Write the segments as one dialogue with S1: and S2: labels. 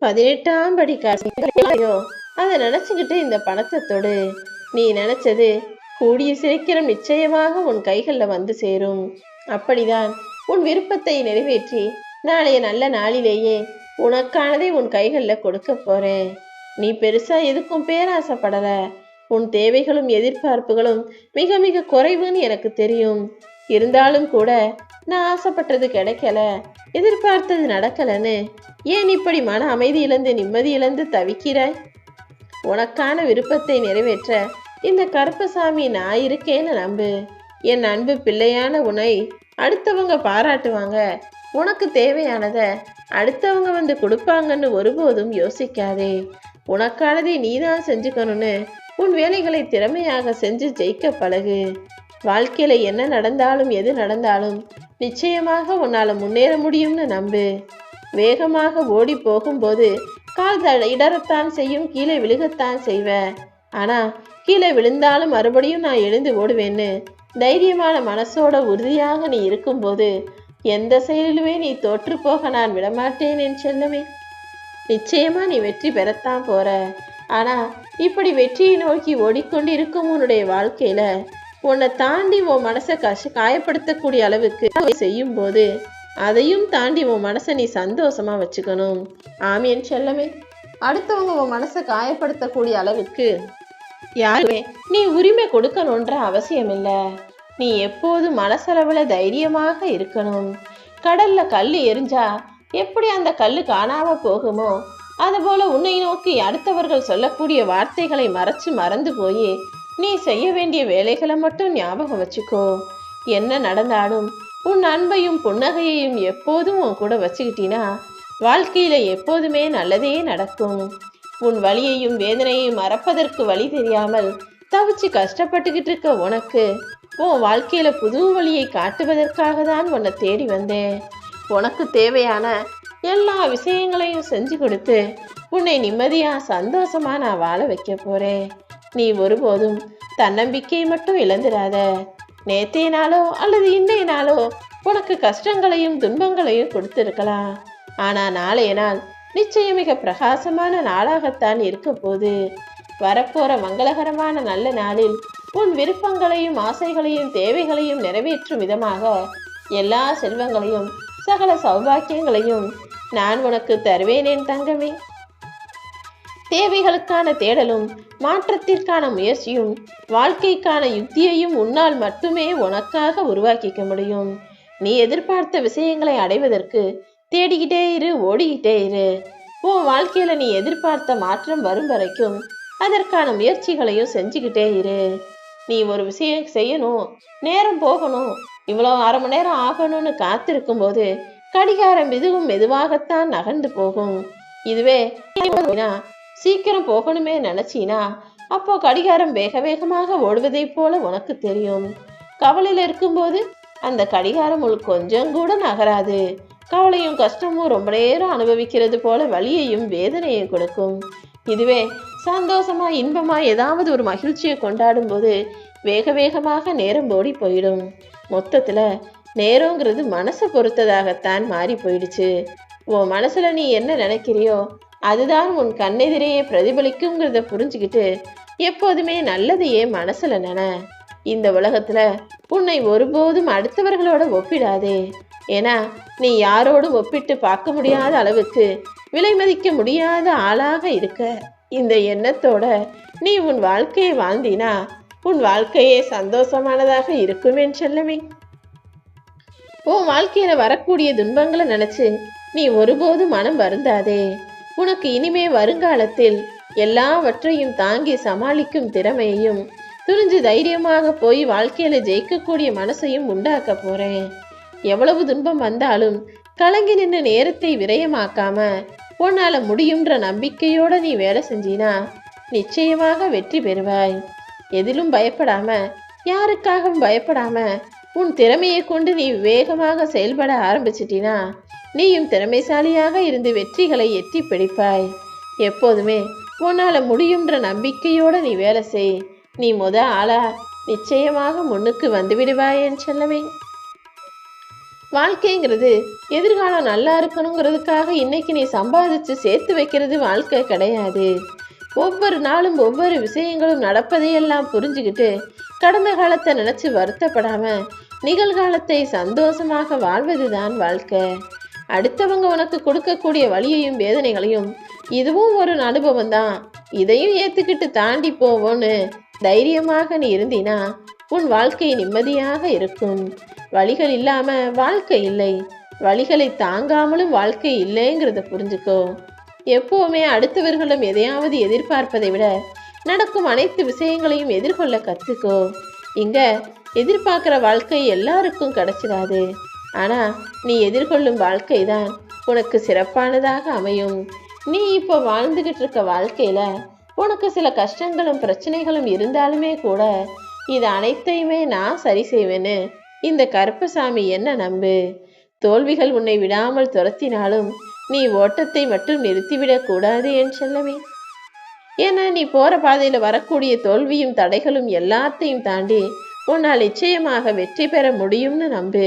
S1: 18ஆம் படி காசையோ அதை நினைச்சுக்கிட்டு இந்த பணத்தை தொடு. நீ நினைச்சது கூடிய சீக்கிரம் நிச்சயமாக உன் கைகள்ல வந்து சேரும். அப்படிதான் உன் விருப்பத்தை நிறைவேற்றி நாளைய நல்ல நாளிலேயே உனக்கானதை உன் கைகள்ல கொடுக்க போறேன். நீ பெருசா எதுக்கும் பேராசைப்படல. உன் தேவைகளும் எதிர்பார்ப்புகளும் மிக மிக குறைவுன்னு எனக்கு தெரியும். இருந்தாலும் கூட நான் ஆசைப்பட்டது கிடைக்கல, எதிர்பார்த்தது நடக்கலன்னு ஏன் இப்படி மன அமைதி இழந்து நிம்மதி இழந்து தவிக்கிறாய்? உனக்கான விருப்பத்தை நிறைவேற்ற இந்த கருப்பசாமி நான் இருக்கேன்னு நம்பு. என் அன்பு பிள்ளையான உன்னை அடுத்தவங்க பாராட்டுவாங்க, உனக்கு தேவையானத அடுத்தவங்க வந்து கொடுப்பாங்கன்னு ஒருபோதும் யோசிக்காதே. உனக்கானதை நீதான் செஞ்சுக்கணும்னு உன் வேலைகளை திறமையாக செஞ்சு ஜெயிக்க பழகு. வாழ்க்கையில என்ன நடந்தாலும் எது நடந்தாலும் நிச்சயமாக உன்னால முன்னேற முடியும்னு நம்பு. வேகமாக ஓடி போகும்போது கால் இடறத்தான் செய்யும், கீழே விழுகத்தான் செய்வ. ஆனா கீழே விழுந்தாலும் மறுபடியும் நான் எழுந்து ஓடுவேன்னு தைரியமான மனசோட உறுதியாக நீ இருக்கும்போது எந்த செயலிலுமே நீ தோற்று போக நான் விடமாட்டேன் என் செல்லமே. நிச்சயமா நீ வெற்றி பெறத்தான் போற. ஆனா இப்படி வெற்றியை நோக்கி ஓடிக்கொண்டு இருக்கும் உன்னுடைய வாழ்க்கையில உன்னை தாண்டி உன் மனசை காயப்படுத்தக்கூடிய அளவுக்கு செய்யும் போது அதையும் தாண்டி உன் மனசை நீ சந்தோஷமா வச்சுக்கணும். ஆமீன் செல்லமே. அடுத்தவங்க உன் மனசை காயப்படுத்தக்கூடிய அளவுக்கு யாருமே நீ உரிமை கொடுக்கணுன்ற அவசியம் இல்லை. நீ எப்போதும் மனசளவுல தைரியமாக இருக்கணும். கடல்ல கல் எரிஞ்சா எப்படி அந்த கல்லு காணாம போகுமோ அதுபோல உன்னை நோக்கி அடுத்தவர்கள் சொல்லக்கூடிய வார்த்தைகளை மறந்து போய் நீ செய்ய வேண்டிய வேலைகளை மட்டும் ஞாபகம் வச்சுக்கோ. என்ன நடந்தாலும் உன் அன்பையும் புன்னகையையும் எப்போதும் உன் கூட வச்சுக்கிட்டீனா வாழ்க்கையில எப்போதுமே நல்லதே நடக்கும். உன் வலியையும் வேதனையையும் மறப்பதற்கு வழி தெரியாமல் தவிச்சு கஷ்டப்பட்டுக்கிட்டு இருக்க உனக்கு உன் வாழ்க்கையில புது வழியை காட்டுவதற்காக தான் உன்னை தேடி வந்தேன். உனக்கு தேவையான எல்லா விஷயங்களையும் செஞ்சு கொடுத்து உன்னை நிம்மதியா சந்தோஷமா நான் வாழ வைக்க போறேன். நீ ஒருபோதும் தன்னம்பிக்கை மட்டும் இழந்துடாத. நேத்தைய நாளோ அல்லது இன்றைய நாளோ உனக்கு கஷ்டங்களையும் துன்பங்களையும் கொடுத்திருக்கலாம். ஆனா நாளைய நாள் நிச்சயம் மிக பிரகாசமான நாளாகத்தான் இருக்க போது. வரப்போற மங்களகரமான நல்ல நாளில் உன் விருப்பங்களையும் ஆசைகளையும் தேவைகளையும் நிறைவேற்றும் விதமாக எல்லா செல்வங்களையும் சகல சௌபாக்கியங்களையும் நான் உனக்கு தருவேனேன் தங்கமே. தேவைகளுக்கான தேடலும் மாற்றத்திற்கான முயற்சியும் வாழ்க்கைக்கான யுக்தியையும் உன்னால் மட்டுமே உனக்காக உருவாக்கிக்க முடியும். நீ எதிர்பார்த்த விஷயங்களை அடைவதற்கு தேடிக்கிட்டே இரு, ஓடிக்கிட்டே இரு. உன் வாழ்க்கையில நீ எதிர்பார்த்த மாற்றம் வரும் வரைக்கும் அதற்கான முயற்சிகளையும் செஞ்சுக்கிட்டே இரு. நீ ஒரு விஷயம் செய்யணும், நேரம் போகணும், இவ்வளோ அரை மணி நேரம் ஆகணும்னு காத்திருக்கும் போது கடிகாரம் மெதுவாகத்தான் நகர்ந்து போகும். இதுவே சீக்கிரம் போகணுமே நினைச்சினா அப்போ கடிகாரம் வேக வேகமாக ஓடுவதை போல உனக்கு தெரியும். கவலையில இருக்கும்போது அந்த கடிகாரம் கொஞ்சம் கூட நகராது. கவலையும் கஷ்டமும் ரொம்ப நேரம் அனுபவிக்கிறது போல வலியையும் வேதனையும் கொடுக்கும். இதுவே சந்தோஷமா இன்பமா ஏதாவது ஒரு மகிழ்ச்சியை கொண்டாடும் போது வேக வேகமாக நேரம் ஓடி போயிடும். மொத்தத்துல நேரங்கிறது மனசை பொறுத்ததாகத்தான் மாறி போயிடுச்சு. உன் மனசுல நீ என்ன நினைக்கிறியோ அதுதான் உன் கண்ணெதிரையே பிரதிபலிக்குங்கிறத புரிஞ்சுக்கிட்டு எப்போதுமே நல்லதையே மனசுல நினை. இந்த உலகத்துல உன்னை ஒருபோதும் அடுத்தவர்களோட ஒப்பிடாதே. ஏன்னா நீ யாரோடு ஒப்பிட்டு பார்க்க முடியாத அளவுக்கு விலை மதிக்க முடியாத ஆளாக இருக்க. இந்த எண்ணத்தோட நீ உன் வாழ்க்கையை வாழ்ந்தினா உன் வாழ்க்கையே சந்தோஷமானதாக இருக்குமே செல்லமே. உன் வாழ்க்கையில வரக்கூடிய துன்பங்களை நினைச்சு நீ ஒருபோதும் மனம் வருந்தாதே. உனக்கு இனிமே வருங்காலத்தில் எல்லாவற்றையும் தாங்கி சமாளிக்கும் திறமையையும் துணிஞ்சு தைரியமாக போய் வாழ்க்கையில ஜெயிக்கக்கூடிய மனசையும் உண்டாக்க போறேன். எவ்வளவு துன்பம் வந்தாலும் கலங்கி நின்று நேரத்தை விரயமாக்காம உன்னால முடியுன்ற நம்பிக்கையோட நீ வேலை செஞ்சினா நிச்சயமாக வெற்றி பெறுவாய். எதிலும் பயப்படாம, யாருக்காகவும் பயப்படாம உன் திறமையை கொண்டு நீ வேகமாக செயல்பட ஆரம்பிச்சிட்டினா நீயும் திறமைசாலியாக இருந்து வெற்றிகளை எட்டி பிடிப்பாய். எப்போதுமே உன்னால முடியுன்ற நம்பிக்கையோட நீ வேலை செய். நீ ஆளா நிச்சயமாக முன்னுக்கு வந்து விடுவாய் என் செல்லமே. வாழ்க்கைங்கிறது எதிர்காலம் நல்லா இருக்கணுங்கிறதுக்காக இன்னைக்கு நீ சம்பாதிச்சு சேர்த்து வைக்கிறது வாழ்க்கை கிடையாது. ஒவ்வொரு நாளும் ஒவ்வொரு விஷயங்களும் நடப்பதையெல்லாம் புரிஞ்சுக்கிட்டு கடந்த காலத்தை நினைச்சு வருத்தப்படாம நிகழ்காலத்தை சந்தோஷமாக வாழ்வதுதான் வாழ்க்கை. அடுத்தவங்க உனக்கு கொடுக்கக்கூடிய வலியையும் வேதனைகளையும் இதுவும் ஒரு அனுபவம் தான், இதையும் ஏத்துக்கிட்டு தாண்டி போவோன்னு தைரியமாக நீ இருந்தினா உன் வாழ்க்கை நிம்மதியாக இருக்கும். வலிகள் இல்லாம வாழ்க்கை இல்லை, வலிகளை தாங்காமலும் வாழ்க்கை இல்லைங்கிறத புரிஞ்சுக்கோ. எப்பவுமே அடுத்தவர்களும் எதையாவது எதிர்பார்ப்பதை விட நடக்கும் அனைத்து விஷயங்களையும் எதிர்கொள்ள கத்துக்கோ. இங்க எதிர்பார்க்கிற வாழ்க்கை எல்லாருக்கும் கிடைச்சிடாது, ஆனா நீ எதிர்கொள்ளும் வாழ்க்கை தான் உனக்கு சிறப்பானதாக அமையும். நீ இப்போ வாழ்ந்துகிட்டு இருக்க வாழ்க்கையில உனக்கு சில கஷ்டங்களும் பிரச்சனைகளும் இருந்தாலுமே கூட இது அனைத்தையுமே நான் சரி செய்வேன்னு இந்த கருப்பசாமி என்ன நம்பு. தோல்விகள் உன்னை விடாமல் துரத்தினாலும் நீ ஓட்டத்தை மட்டும் நிறுத்திவிடக் கூடாது என் செல்லமே. ஏன்னா நீ போற பாதையில வரக்கூடிய தோல்வியும் தடைகளும் எல்லாத்தையும் தாண்டி உன்னால் நிச்சயமாக வெற்றி பெற முடியும்னு நம்பு.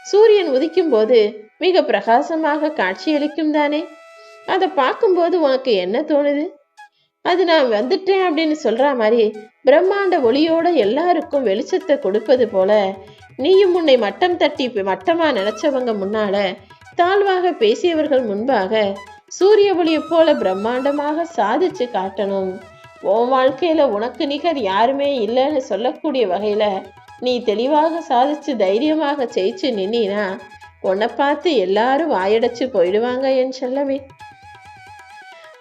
S1: சூரியன் உதிக்கும் போது மிக பிரகாசமாக காட்சியளிக்கும் தானே, அதை பார்க்கும்போது உனக்கு என்ன தோணுது? அது நான் வந்துட்டேன் அப்படின்னு சொல்ற மாதிரி பிரம்மாண்ட ஒளியோட எல்லாருக்கும் வெளிச்சத்தை கொடுப்பது போல நீயும் உன்னை மட்டம் தட்டி மட்டமா நினைச்சவங்க முன்னால தாழ்வாக பேசியவர்கள் முன்பாக சூரிய ஒளியை போல பிரம்மாண்டமாக சாதிச்சு காட்டணும். உன் வாழ்க்கையில உனக்கு நிகர் யாருமே இல்லைன்னு சொல்லக்கூடிய வகையில நீ தெளிவாக சாதிச்சு தைரியமாக ஜெயிச்சு நின்னா உன்னை பார்த்து எல்லாரும் வாயடைச்சு போயிடுவாங்க என் செல்லமே.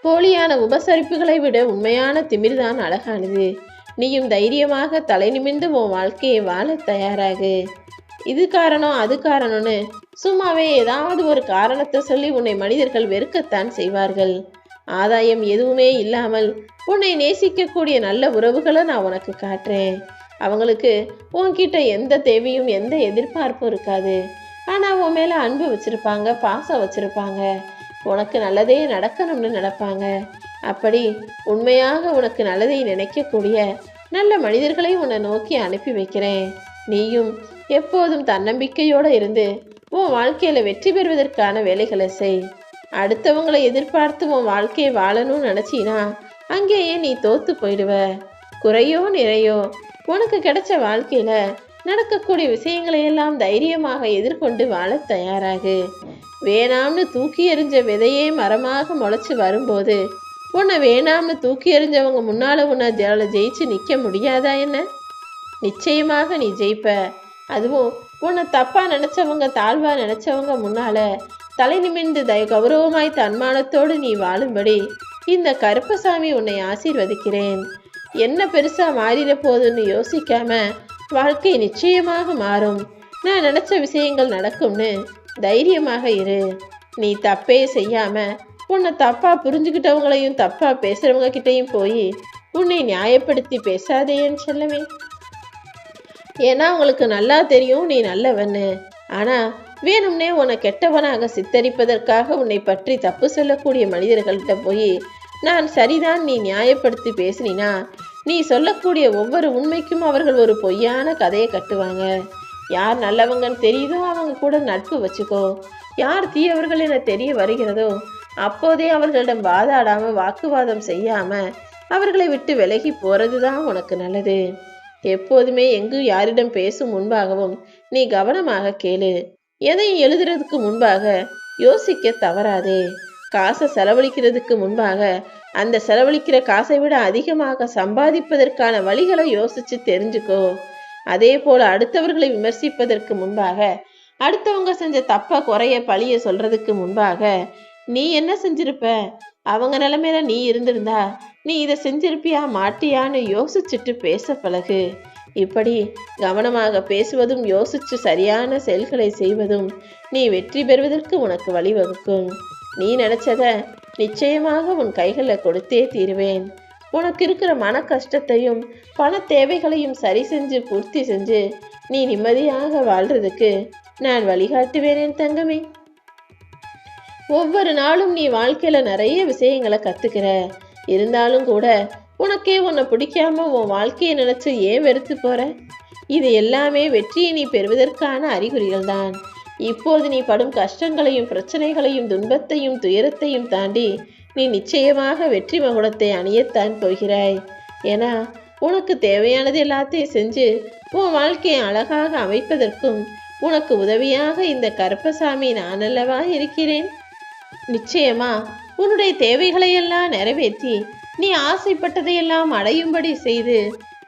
S1: போலியான உபசரிப்புகளை விட உண்மையான திமிர்தான் அழகானது. நீயும் தைரியமாக தலை நிமிர்ந்து உன் வாழ்க்கையை வாழ தயாராகு. இது காரணம் அது காரணம்னு சும்மாவே ஏதாவது ஒரு காரணத்தை சொல்லி உன்னை மனிதர்கள் வெறுக்கத்தான் செய்வார்கள். ஆதாயம் எதுவுமே இல்லாமல் உன்னை நேசிக்கக்கூடிய நல்ல உறவுகளை நான் உனக்கு காட்டுறேன். அவங்களுக்கு உன்கிட்ட எந்த தேவையும் எந்த எதிர்பார்ப்பும் இருக்காது, ஆனா உன் மேல அன்பு வச்சிருப்பாங்க, பாசம் வச்சிருப்பாங்க, உனக்கு நல்லதே நடக்கணும்னு நினைப்பாங்க. அப்படி உண்மையாக உனக்கு நல்லதை நினைக்கக்கூடிய நல்ல மனிதர்களை உன்னை நோக்கி அனுப்பி வைக்கிறேன். நீயும் எப்போதும் தன்னம்பிக்கையோடு இருந்து உன் வாழ்க்கையில வெற்றி பெறுவதற்கான வேலைகளை செய். அடுத்தவங்களை எதிர்பார்த்து உன் வாழ்க்கையை வாழணும்னு நினைச்சினா அங்கேயே நீ தோத்து போயிடுவ. குறையோ நிறையோ உனக்கு கிடைச்ச வாழ்க்கையில நடக்கக்கூடிய விஷயங்களை எல்லாம் தைரியமாக எதிர்கொண்டு வாழ தயாராகு. வேணாம்னு தூக்கி எறிஞ்ச விதையே மரமாக முளைச்சு வரும்போது உன்னை வேணாம்னு தூக்கி எறிஞ்சவங்க முன்னால உன்னை ஜெயிச்சு நிற்க முடியாதா என்ன? நிச்சயமாக நீ ஜெயிப்ப. அதுவும் உன்னை தப்பா நினைச்சவங்க தாழ்வா நினைச்சவங்க முன்னால தலை நிமிர்ந்து கௌரவமாய் தன்மானத்தோடு நீ வாழும்படி இந்த கருப்பசாமி உன்னை ஆசீர்வதிக்கிறேன். என்ன பெருசா மாறிட போதுன்னு யோசிக்காம வாழ்க்கை நிச்சயமாக மாறும். நான் நினைச்ச விஷயங்கள் நடக்கும்னு தைரியமாக இரு. நீ தப்பே செய்யாம உன்னை தப்பா புரிஞ்சுக்கிட்டவங்களையும் தப்பா பேசுறவங்க கிட்டையும் போய் உன்னை நியாயப்படுத்தி பேசாதேன்னு சொல்லவே. ஏன்னா உங்களுக்கு நல்லா தெரியும் நீ நல்லவன்னு. ஆனா வேணும்னே உன்னை கெட்டவனாக சித்தரிப்பதற்காக உன்னை பற்றி தப்பு சொல்லக்கூடிய மனிதர்கள்ட்ட போய் நான் சரிதான் நீ நியாயப்படுத்தி பேசினா நீ சொல்லக்கூடிய ஒவ்வொரு உண்மைக்கும் அவர்கள் ஒரு பொய்யான கதையை கட்டுவாங்க. யார் நல்லவங்கன்னு தெரியுதோ அவங்க கூட நட்பு வச்சுக்கோ. யார் தீயவர்கள் என தெரிய வருகிறதோ அப்போதே அவர்களிடம் வாதாடாம வாக்குவாதம் செய்யாம அவர்களை விட்டு விலகி போறதுதான் உனக்கு நல்லது. எப்போதுமே எங்கும் யாரிடம் பேசும் முன்பாகவும் நீ கவனமாக கேளு. எதையும் எழுதுறதுக்கு முன்பாக யோசிக்க தவறாதே. காசை செலவழிக்கிறதுக்கு முன்பாக அந்த செலவழிக்கிற காசை விட அதிகமாக சம்பாதிப்பதற்கான வழிகளை யோசிச்சு தெரிஞ்சுக்கோ. அதே போல அடுத்தவர்களை விமர்சிப்பதற்கு முன்பாக அடுத்தவங்க செஞ்ச தப்ப குறைய பழிய சொல்றதுக்கு முன்பாக நீ என்ன செஞ்சிருப்ப, அவங்க நிலைமையில நீ இருந்திருந்தா நீ இதை செஞ்சிருப்பியா மாட்டியான்னு யோசிச்சுட்டு பேச பழகு. இப்படி கவனமாக பேசுவதும் யோசிச்சு சரியான செயல்களை செய்வதும் நீ வெற்றி பெறுவதற்கு உனக்கு வழிவகுக்கும். நீ நினைச்சத நிச்சயமாக உன் கைகளை கொடுத்தே தீருவேன். உனக்கு இருக்கிற மன கஷ்டத்தையும் பண தேவைகளையும் சரி செஞ்சு பூர்த்தி செஞ்சு நீ நிம்மதியாக வாழ்றதுக்கு நான் வழிகாட்டுவேன் என் தங்கமே. ஒவ்வொரு நாளும் நீ வாழ்க்கையில நிறைய விஷயங்களை கத்துக்கிற. இருந்தாலும் கூட உனக்கே உன்னை பிடிக்காம உன் வாழ்க்கையை நினைச்சு ஏன் வெறுத்து போற? இது எல்லாமே வெற்றியை நீ பெறுவதற்கான அறிகுறிகள் தான். இப்போது நீ படும் கஷ்டங்களையும் பிரச்சனைகளையும் துன்பத்தையும் துயரத்தையும் தாண்டி நீ நிச்சயமாக வெற்றி மகுடத்தை அணியத்தான் போகிறாய். ஏன்னா உனக்கு தேவையானது எல்லாத்தையும் செஞ்சு உன் வாழ்க்கையை அழகாக அமைப்பதற்கும் உனக்கு உதவியாக இந்த கருப்பசாமி நான் அல்லவா இருக்கிறேன். நிச்சயமா உன்னுடைய தேவைகளையெல்லாம் நிறைவேற்றி நீ ஆசைப்பட்டதையெல்லாம் அடையும்படி செய்து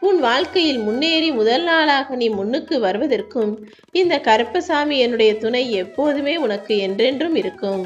S1: உன் வாழ்க்கையில் முன்னேறி முதல் நாளாக நீ முன்னுக்கு வருவதற்கும் இந்த கருப்பசாமி என்னுடைய துணை எப்போதுமே உனக்கு என்றென்றும் இருக்கும்.